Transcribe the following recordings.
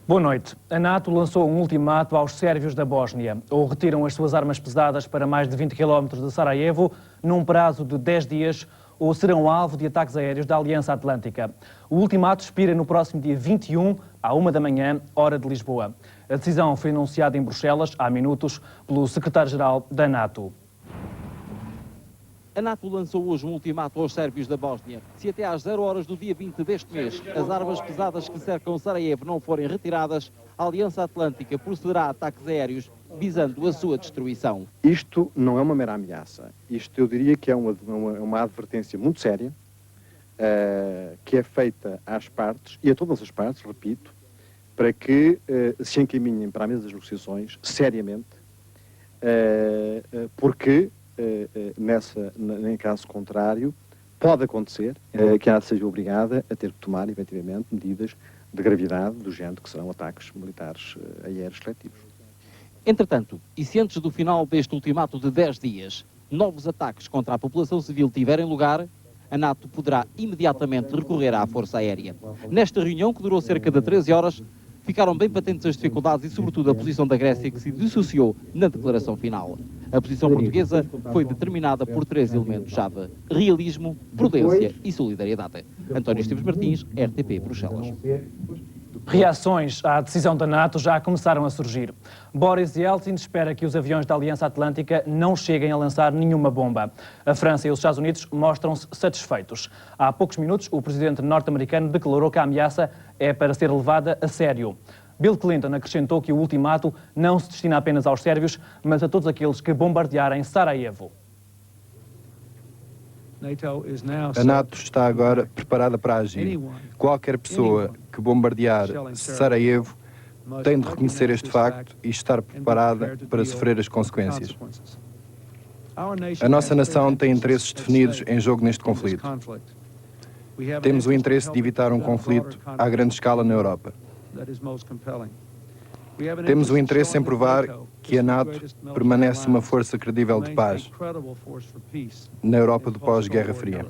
Boa noite. A NATO lançou um ultimato aos sérvios da Bósnia. Ou retiram as suas armas pesadas para mais de 20 km de Sarajevo, num prazo de 10 dias, ou serão alvo de ataques aéreos da Aliança Atlântica. O ultimato expira no próximo dia 21, à 1 da manhã, hora de Lisboa. A decisão foi anunciada em Bruxelas, há minutos, pelo secretário-geral da NATO. A NATO lançou hoje um ultimato aos sérvios da Bósnia. Se até às 0 horas do dia 20 deste mês as armas pesadas que cercam Sarajevo não forem retiradas, a Aliança Atlântica procederá a ataques aéreos visando a sua destruição. Isto não é uma mera ameaça. Isto eu diria que é uma advertência muito séria, que é feita às partes, e a todas as partes, repito, para que se encaminhem para a mesa das negociações seriamente, porque em caso contrário, pode acontecer que a NATO seja obrigada a ter que tomar, efetivamente, medidas de gravidade do género que serão ataques militares aéreos seletivos. Entretanto, e se antes do final deste ultimato de 10 dias, novos ataques contra a população civil tiverem lugar, a NATO poderá imediatamente recorrer à força aérea. Nesta reunião, que durou cerca de 13 horas, ficaram bem patentes as dificuldades e, sobretudo, a posição da Grécia, que se dissociou na declaração final. A posição portuguesa foi determinada por 3 elementos-chave: realismo, prudência e solidariedade. António Esteves Martins, RTP, Bruxelas. Reações à decisão da NATO já começaram a surgir. Boris Yeltsin espera que os aviões da Aliança Atlântica não cheguem a lançar nenhuma bomba. A França e os Estados Unidos mostram-se satisfeitos. Há poucos minutos, o presidente norte-americano declarou que a ameaça é para ser levada a sério. Bill Clinton acrescentou que o ultimato não se destina apenas aos sérvios, mas a todos aqueles que bombardearem Sarajevo. A NATO está agora preparada para agir. Qualquer pessoa que bombardear Sarajevo tem de reconhecer este facto e estar preparada para sofrer as consequências. A nossa nação tem interesses definidos em jogo neste conflito. Temos o interesse de evitar um conflito à grande escala na Europa. Temos o interesse em provar que a NATO permanece uma força credível de paz na Europa do pós-Guerra Fria.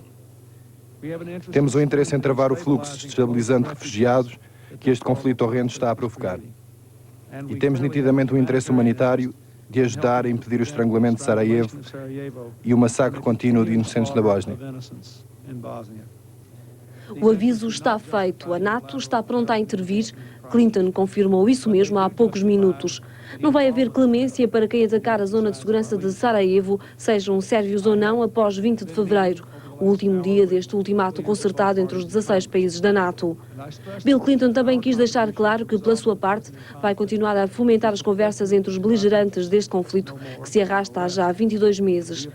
Temos o interesse em travar o fluxo destabilizante de refugiados que este conflito horrendo está a provocar. E temos nitidamente um interesse humanitário de ajudar a impedir o estrangulamento de Sarajevo e o massacre contínuo de inocentes na Bósnia. O aviso está feito. A NATO está pronta a intervir. Clinton confirmou isso mesmo há poucos minutos. Não vai haver clemência para quem atacar a zona de segurança de Sarajevo, sejam sérvios ou não, após 20 de fevereiro, o último dia deste ultimato concertado entre os 16 países da NATO. Bill Clinton também quis deixar claro que, pela sua parte, vai continuar a fomentar as conversas entre os beligerantes deste conflito, que se arrasta há já 22 meses.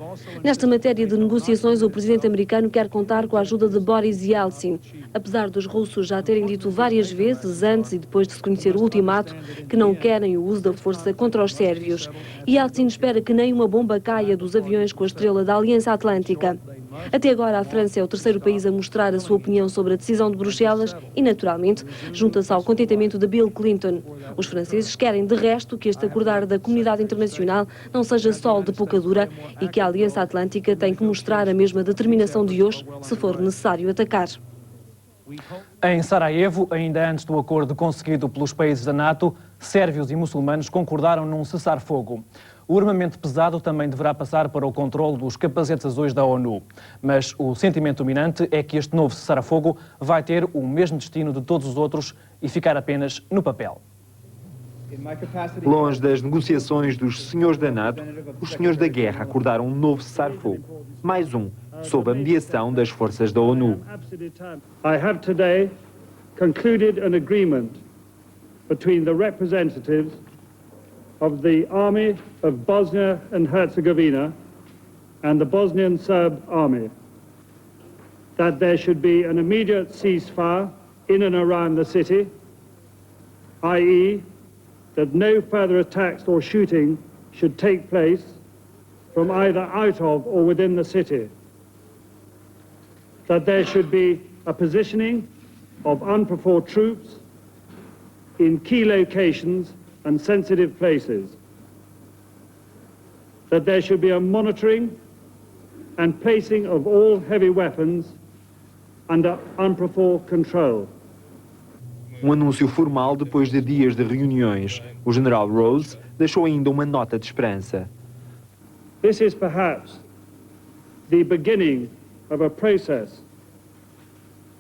Nesta matéria de negociações, o presidente americano quer contar com a ajuda de Boris Yeltsin. Apesar dos russos já terem dito várias vezes, antes e depois de se conhecer o ultimato, que não querem o uso da força contra os sérvios. Yeltsin espera que nem uma bomba caia dos aviões com a estrela da Aliança Atlântica. Até agora, a França é o terceiro país a mostrar a sua opinião sobre a decisão de Bruxelas e, naturalmente, junta-se ao contentamento de Bill Clinton. Os franceses querem, de resto, que este acordar da comunidade internacional não seja sol de pouca dura e que a Aliança Atlântica tem que mostrar a mesma determinação de hoje, se for necessário atacar. Em Sarajevo, ainda antes do acordo conseguido pelos países da NATO, sérvios e muçulmanos concordaram num cessar-fogo. O armamento pesado também deverá passar para o controle dos capacetes azuis da ONU. Mas o sentimento dominante é que este novo cessar-fogo vai ter o mesmo destino de todos os outros e ficar apenas no papel. Longe das negociações dos senhores da NATO, os senhores da guerra acordaram um novo cessar-fogo. Mais um, sob a mediação das forças da ONU. I have today concluded an agreement between the representatives of the Army of Bosnia and Herzegovina and the Bosnian Serb Army that there should be an immediate ceasefire in and around the city, i.e., that no further attacks or shooting should take place from either out of or within the city, that there should be a positioning of UNPROFOR troops in key locations and sensitive places, that there should be a monitoring and placing of all heavy weapons under UNPROFOR control. Um anúncio formal depois de dias de reuniões. O general Rose deixou ainda uma nota de esperança. This is perhaps the beginning of a process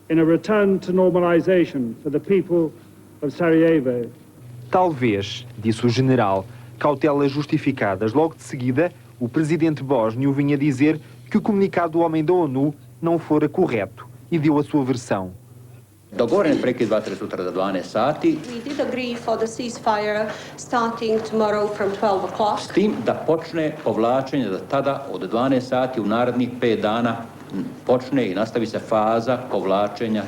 in a return to normalization for the people of Sarajevo. Talvez, disse o general, cautelas justificadas. Logo de seguida, o presidente bósnio vinha dizer que o comunicado do homem da ONU não fora correto e deu a sua versão. Dogovoren je prekid vatre sutra za 12 sati. We did agree for the ceasefire starting tomorrow from 12 o'clock. S tim da počne povlačenje da tada od 12 sati u narednih 5 dana počne i nastavi se faza povlačenja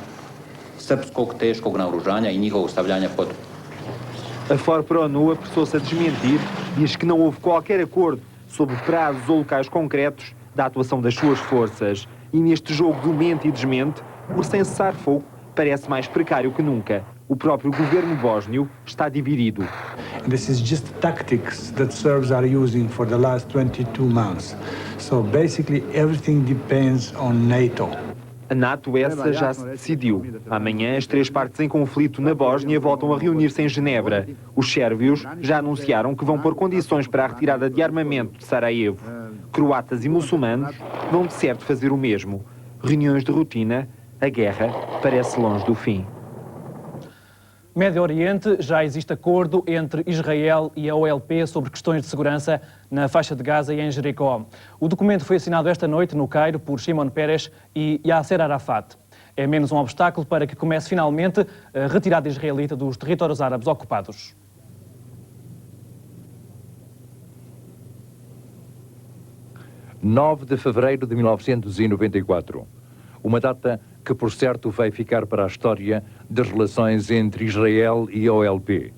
srpskog teškog naoružanja i njihovog stavljanja pod. A FORPRONU apressou-se a desmentir, diz que não houve qualquer acordo sobre prazos ou locais concretos da atuação das suas forças. E neste jogo do mente e desmente, o cessar-fogo parece mais precário que nunca. O próprio governo bósnio está dividido. This is just tactics that Serbs are using for the last 22 months. So basically everything depends on NATO. A NATO essa já se decidiu. Amanhã as três partes em conflito na Bósnia voltam a reunir-se em Genebra. Os sérvios já anunciaram que vão pôr condições para a retirada de armamento de Sarajevo. Croatas e muçulmanos vão de certo fazer o mesmo. Reuniões de rotina, a guerra parece longe do fim. Médio Oriente, já existe acordo entre Israel e a OLP sobre questões de segurança na faixa de Gaza e em Jericó. O documento foi assinado esta noite no Cairo por Shimon Peres e Yasser Arafat. É menos um obstáculo para que comece finalmente a retirada israelita dos territórios árabes ocupados. – 9 de fevereiro de 1994. Uma data que, por certo, vai ficar para a história das relações entre Israel e a OLP.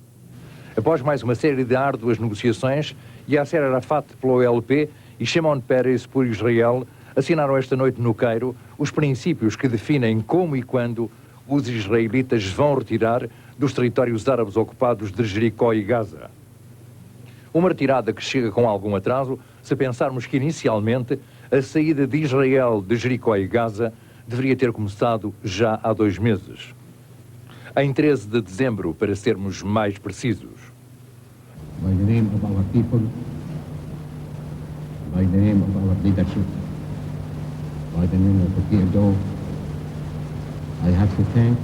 Após mais uma série de árduas negociações, Yasser Arafat pela OLP e Shimon Peres por Israel assinaram esta noite no Cairo os princípios que definem como e quando os israelitas vão retirar dos territórios árabes ocupados de Jericó e Gaza. Uma retirada que chega com algum atraso, se pensarmos que inicialmente a saída de Israel de Jericó e Gaza deveria ter começado já há 2 meses. Em 13 de dezembro, para sermos mais precisos. By the name of our people, by the name of our leadership, by the name of the PLO, I have to thank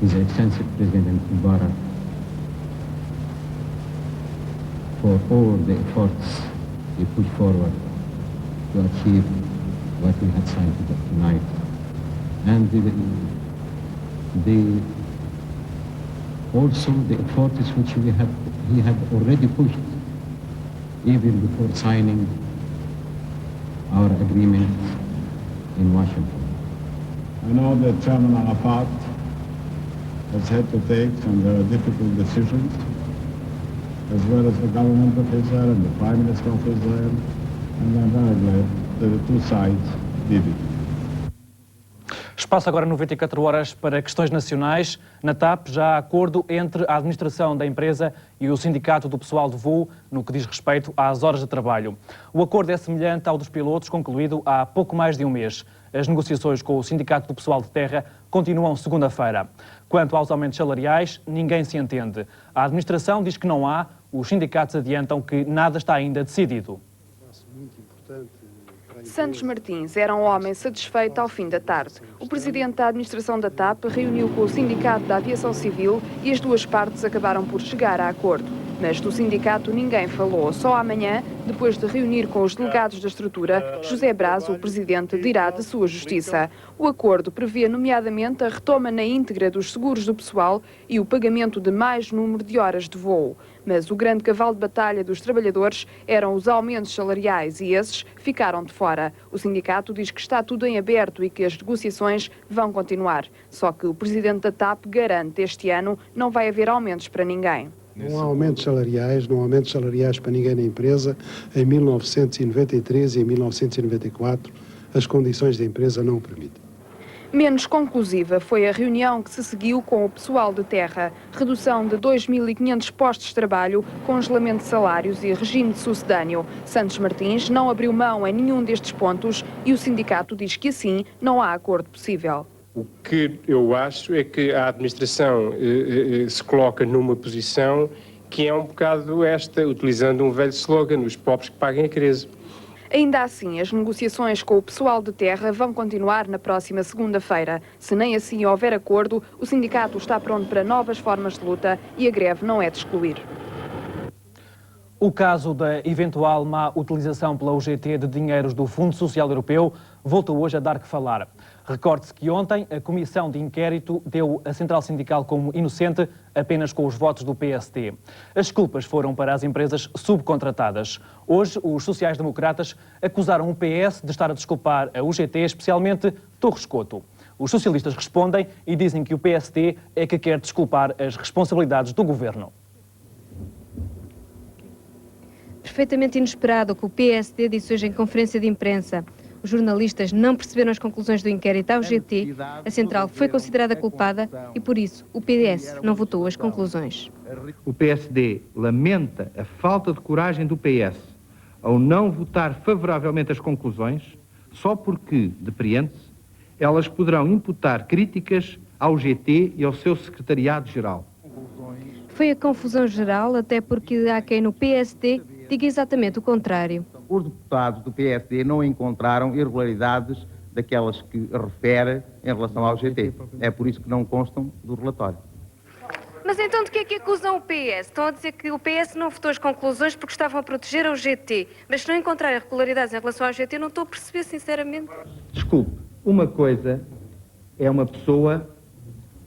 His Excellency President Mubarak for all the efforts he put forward to achieve what we had signed tonight. And also the efforts which he had already pushed even before signing our agreement in Washington. I know that Chairman Arafat has had to take some very difficult decisions, as well as the government of Israel and the Prime Minister of Israel, and I'm very glad that the two sides did it. Espaço agora 94 horas para questões nacionais. Na TAP já há acordo entre a administração da empresa e o sindicato do pessoal de voo no que diz respeito às horas de trabalho. O acordo é semelhante ao dos pilotos, concluído há pouco mais de um mês. As negociações com o sindicato do pessoal de terra continuam segunda-feira. Quanto aos aumentos salariais, ninguém se entende. A administração diz que não há, os sindicatos adiantam que nada está ainda decidido. Santos Martins era um homem satisfeito ao fim da tarde. O presidente da administração da TAP reuniu com o Sindicato da Aviação Civil e as duas partes acabaram por chegar a acordo. Mas do sindicato ninguém falou. Só amanhã, depois de reunir com os delegados da estrutura, José Braz, o presidente, dirá de sua justiça. O acordo prevê, nomeadamente, a retoma na íntegra dos seguros do pessoal e o pagamento de mais número de horas de voo. Mas o grande cavalo de batalha dos trabalhadores eram os aumentos salariais e esses ficaram de fora. O sindicato diz que está tudo em aberto e que as negociações vão continuar. Só que o presidente da TAP garante este ano não vai haver aumentos para ninguém. Não há aumentos salariais, não há aumentos salariais para ninguém na empresa. Em 1993 e em 1994 as condições da empresa não o permitem. Menos conclusiva foi a reunião que se seguiu com o pessoal de terra. Redução de 2.500 postos de trabalho, congelamento de salários e regime de sucedâneo. Santos Martins não abriu mão em nenhum destes pontos e o sindicato diz que assim não há acordo possível. O que eu acho é que a administração se coloca numa posição que é um bocado esta, utilizando um velho slogan, os pobres que paguem a crise. Ainda assim, as negociações com o pessoal de terra vão continuar na próxima segunda-feira. Se nem assim houver acordo, o sindicato está pronto para novas formas de luta e a greve não é de excluir. O caso da eventual má utilização pela UGT de dinheiros do Fundo Social Europeu voltou hoje a dar que falar. Recorde-se que ontem a Comissão de Inquérito deu a Central Sindical como inocente apenas com os votos do PSD. As culpas foram para as empresas subcontratadas. Hoje, os sociais-democratas acusaram o PS de estar a desculpar a UGT, especialmente Torres Couto. Os socialistas respondem e dizem que o PSD é que quer desculpar as responsabilidades do governo. Perfeitamente inesperado o que o PSD disse hoje em conferência de imprensa. Os jornalistas não perceberam as conclusões do inquérito à UGT, a Central foi considerada culpada e, por isso, o PS não votou as conclusões. O PSD lamenta a falta de coragem do PS ao não votar favoravelmente as conclusões, só porque, depreende-se, elas poderão imputar críticas ao UGT e ao seu secretariado-geral. Foi a confusão geral, até porque há quem no PSD diga exatamente o contrário. Os deputados do PSD não encontraram irregularidades daquelas que refere em relação ao UGT. É por isso que não constam do relatório. Mas então de que é que acusam o PS? Estão a dizer que o PS não votou as conclusões porque estavam a proteger a UGT, mas se não encontrarem irregularidades em relação ao UGT, não estou a perceber, sinceramente. Desculpe, uma coisa é uma pessoa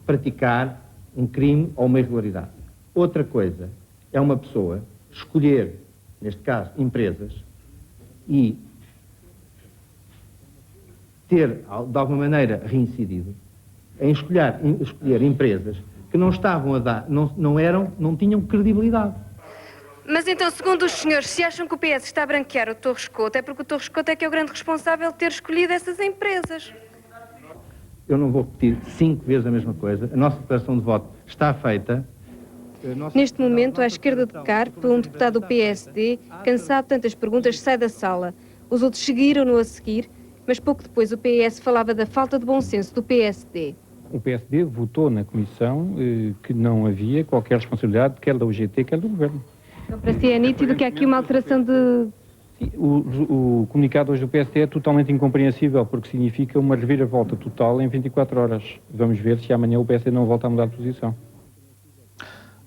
praticar um crime ou uma irregularidade. Outra coisa é uma pessoa escolher, neste caso, empresas, e ter, de alguma maneira, reincidido em escolher empresas que não estavam a dar, não tinham credibilidade. Mas então, segundo os senhores, se acham que o PS está a branquear o Torres Couto, é porque o Torres Couto é que é o grande responsável de ter escolhido essas empresas. Eu não vou repetir 5 vezes a mesma coisa. A nossa declaração de voto está feita. Neste momento, à esquerda de Carpe, um deputado do PSD, cansado de tantas perguntas, sai da sala. Os outros seguiram-no a seguir, mas pouco depois o PS falava da falta de bom senso do PSD. O PSD votou na Comissão que não havia qualquer responsabilidade, quer da UGT, quer do Governo. Então, para si é nítido que há aqui uma alteração de... O comunicado hoje do PSD é totalmente incompreensível, porque significa uma reviravolta total em 24 horas. Vamos ver se amanhã o PSD não volta a mudar de posição.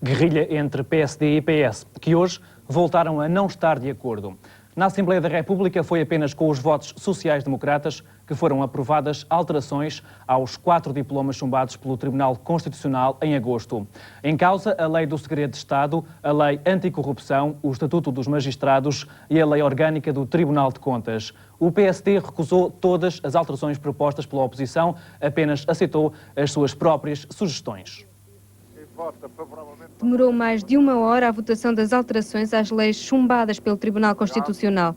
Guerrilha entre PSD e PS, que hoje voltaram a não estar de acordo. Na Assembleia da República foi apenas com os votos sociais-democratas que foram aprovadas alterações aos 4 diplomas chumbados pelo Tribunal Constitucional em agosto. Em causa, a Lei do Segredo de Estado, a Lei Anticorrupção, o Estatuto dos Magistrados e a Lei Orgânica do Tribunal de Contas. O PSD recusou todas as alterações propostas pela oposição, apenas aceitou as suas próprias sugestões. Demorou mais de 1 hora a votação das alterações às leis chumbadas pelo Tribunal Constitucional.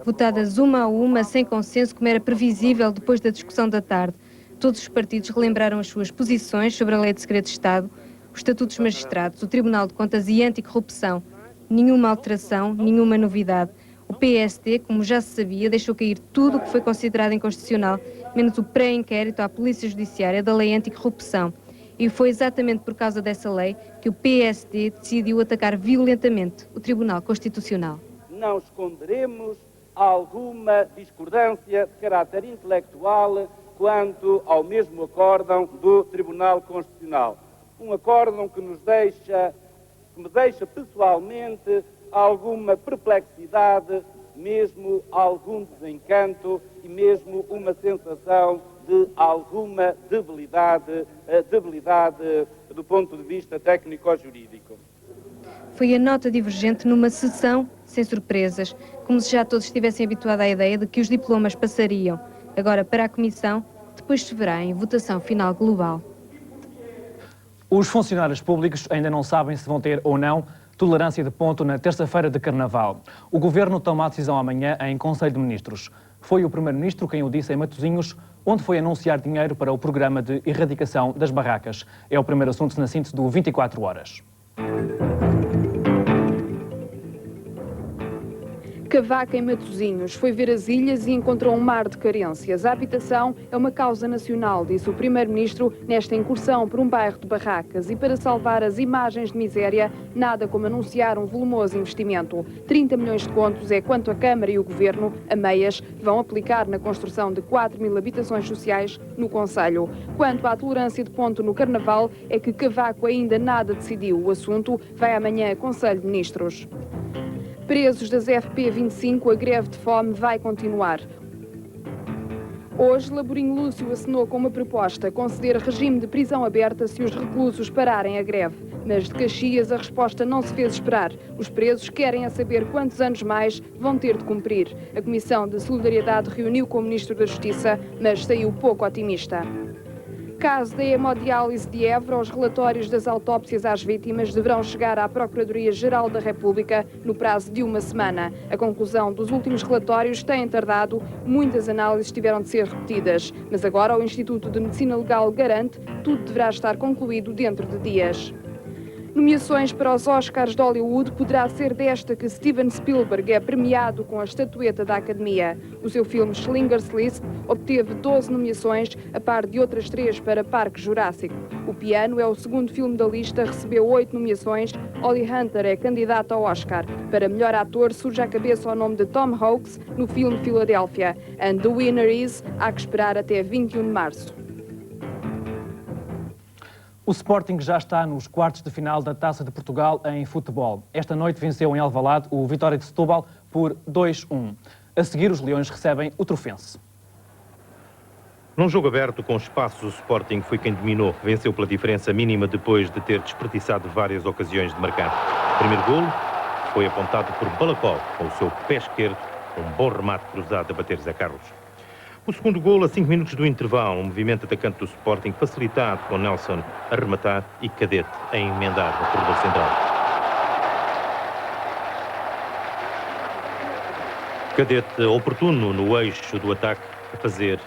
Votadas uma a uma, sem consenso, como era previsível depois da discussão da tarde. Todos os partidos relembraram as suas posições sobre a Lei de Segredo de Estado, os Estatutos dos Magistrados, o Tribunal de Contas e a Anticorrupção. Nenhuma alteração, nenhuma novidade. O PSD, como já se sabia, deixou cair tudo o que foi considerado inconstitucional, menos o pré-inquérito à Polícia Judiciária da Lei Anticorrupção. E foi exatamente por causa dessa lei que o PSD decidiu atacar violentamente o Tribunal Constitucional. Não esconderemos alguma discordância de caráter intelectual quanto ao mesmo acórdão do Tribunal Constitucional. Um acórdão que me deixa pessoalmente alguma perplexidade, mesmo algum desencanto e mesmo uma sensação de alguma debilidade do ponto de vista técnico-jurídico. Foi a nota divergente numa sessão sem surpresas, como se já todos estivessem habituados à ideia de que os diplomas passariam. Agora para a Comissão, depois se verá em votação final global. Os funcionários públicos ainda não sabem se vão ter ou não tolerância de ponto na terça-feira de Carnaval. O Governo toma a decisão amanhã em Conselho de Ministros. Foi o Primeiro-Ministro quem o disse em Matosinhos, onde foi anunciar dinheiro para o programa de erradicação das barracas. É o primeiro assunto na síntese do 24 Horas. Cavaco em Matosinhos foi ver as ilhas e encontrou um mar de carências. A habitação é uma causa nacional, disse o Primeiro-Ministro nesta incursão por um bairro de barracas. E para salvar as imagens de miséria, nada como anunciar um volumoso investimento. 30 milhões de contos é quanto a Câmara e o Governo, a meias, vão aplicar na construção de 4.000 habitações sociais no Conselho. Quanto à tolerância de ponto no Carnaval, é que Cavaco ainda nada decidiu. O assunto vai amanhã a Conselho de Ministros. Presos das FP25, a greve de fome vai continuar. Hoje, Laborinho Lúcio assinou com uma proposta: conceder regime de prisão aberta se os reclusos pararem a greve. Mas de Caxias a resposta não se fez esperar. Os presos querem a saber quantos anos mais vão ter de cumprir. A Comissão de Solidariedade reuniu com o Ministro da Justiça, mas saiu pouco otimista. Caso da hemodiálise de Évora, os relatórios das autópsias às vítimas deverão chegar à Procuradoria-Geral da República no prazo de uma semana. A conclusão dos últimos relatórios tem tardado, muitas análises tiveram de ser repetidas, mas agora o Instituto de Medicina Legal garante que tudo deverá estar concluído dentro de dias. Nomeações para os Oscars de Hollywood poderá ser desta que Steven Spielberg é premiado com a estatueta da Academia. O seu filme Schindler's List obteve 12 nomeações, a par de outras 3 para Parque Jurássico. O Piano é o segundo filme da lista, recebeu 8 nomeações. Holly Hunter é candidata ao Oscar. Para melhor ator surge à cabeça o nome de Tom Hanks no filme Philadelphia. And the winner is, há que esperar até 21 de março. O Sporting já está nos quartos de final da Taça de Portugal em futebol. Esta noite venceu em Alvalade o Vitória de Setúbal por 2-1. A seguir, os Leões recebem o Trofense. Num jogo aberto com espaços, o Sporting foi quem dominou. Venceu pela diferença mínima depois de ter desperdiçado várias ocasiões de marcar. O primeiro golo foi apontado por Balakov, com o seu pé esquerdo, um bom remate cruzado a bater Zé Carlos. O segundo golo a 5 minutos do intervalo, um movimento atacante do Sporting facilitado com Nelson a rematar e Cadete a emendar no corredor central. Cadete oportuno no eixo do ataque a fazer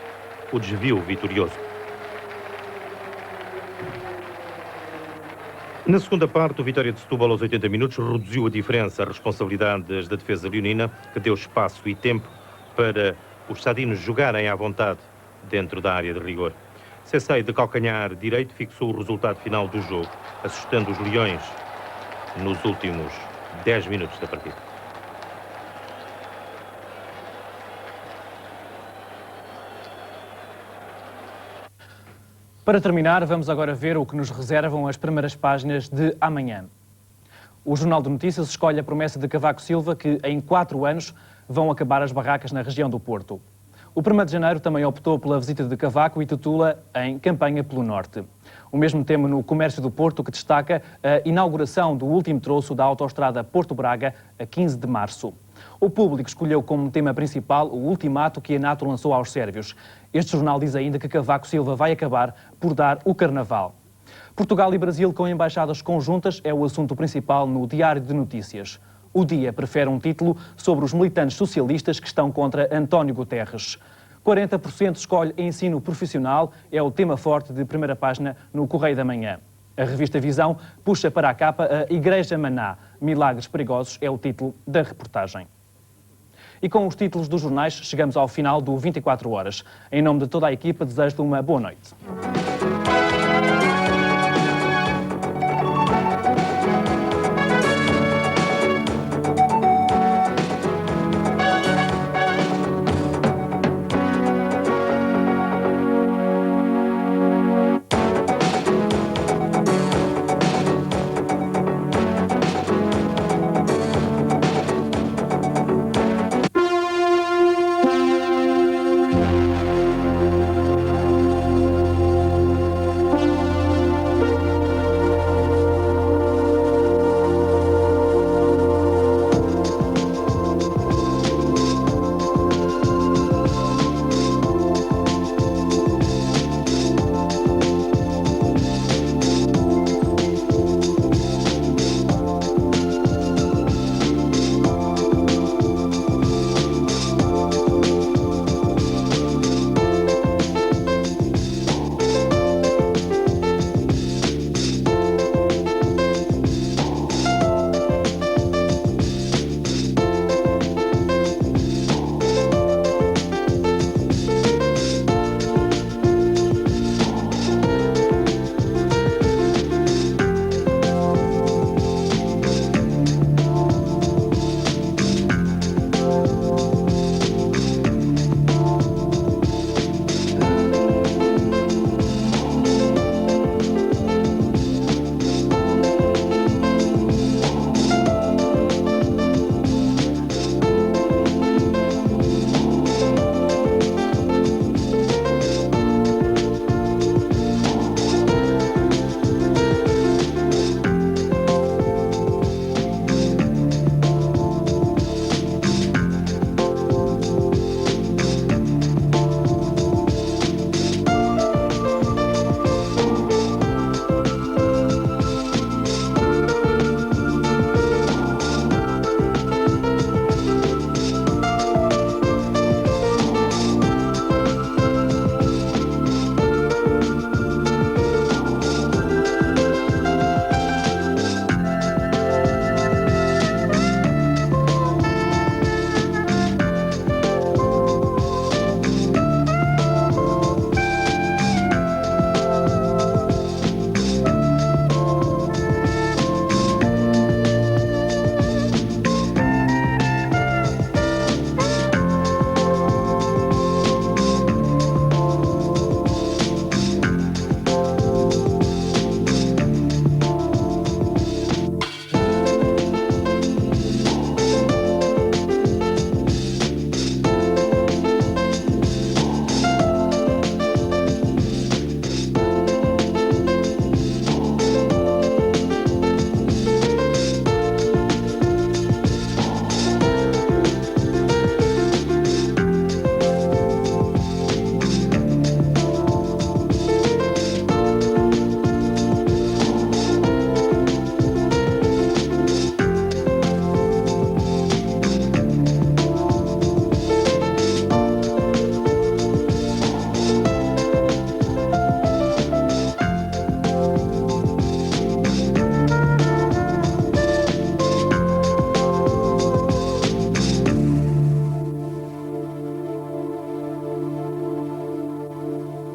o desvio vitorioso. Na segunda parte, o Vitória de Setúbal aos 80 minutos reduziu a diferença, as responsabilidades da defesa leonina, que deu espaço e tempo para os sadinos jogarem à vontade dentro da área de rigor. Cessei de calcanhar direito fixou o resultado final do jogo, assustando os Leões nos últimos 10 minutos da partida. Para terminar, vamos agora ver o que nos reservam as primeiras páginas de amanhã. O Jornal de Notícias escolhe a promessa de Cavaco Silva que, em 4 anos, vão acabar as barracas na região do Porto. O 1º de janeiro também optou pela visita de Cavaco e titula em Campanha pelo Norte. O mesmo tema no Comércio do Porto, que destaca a inauguração do último troço da autoestrada Porto-Braga a 15 de março. O Público escolheu como tema principal o ultimato que a NATO lançou aos sérvios. Este jornal diz ainda que Cavaco Silva vai acabar por dar o Carnaval. Portugal e Brasil com embaixadas conjuntas é o assunto principal no Diário de Notícias. O Dia prefere um título sobre os militantes socialistas que estão contra António Guterres. 40% escolhe ensino profissional, é o tema forte de primeira página no Correio da Manhã. A revista Visão puxa para a capa a Igreja Maná. Milagres perigosos é o título da reportagem. E com os títulos dos jornais chegamos ao final do 24 Horas. Em nome de toda a equipa desejo-te uma boa noite.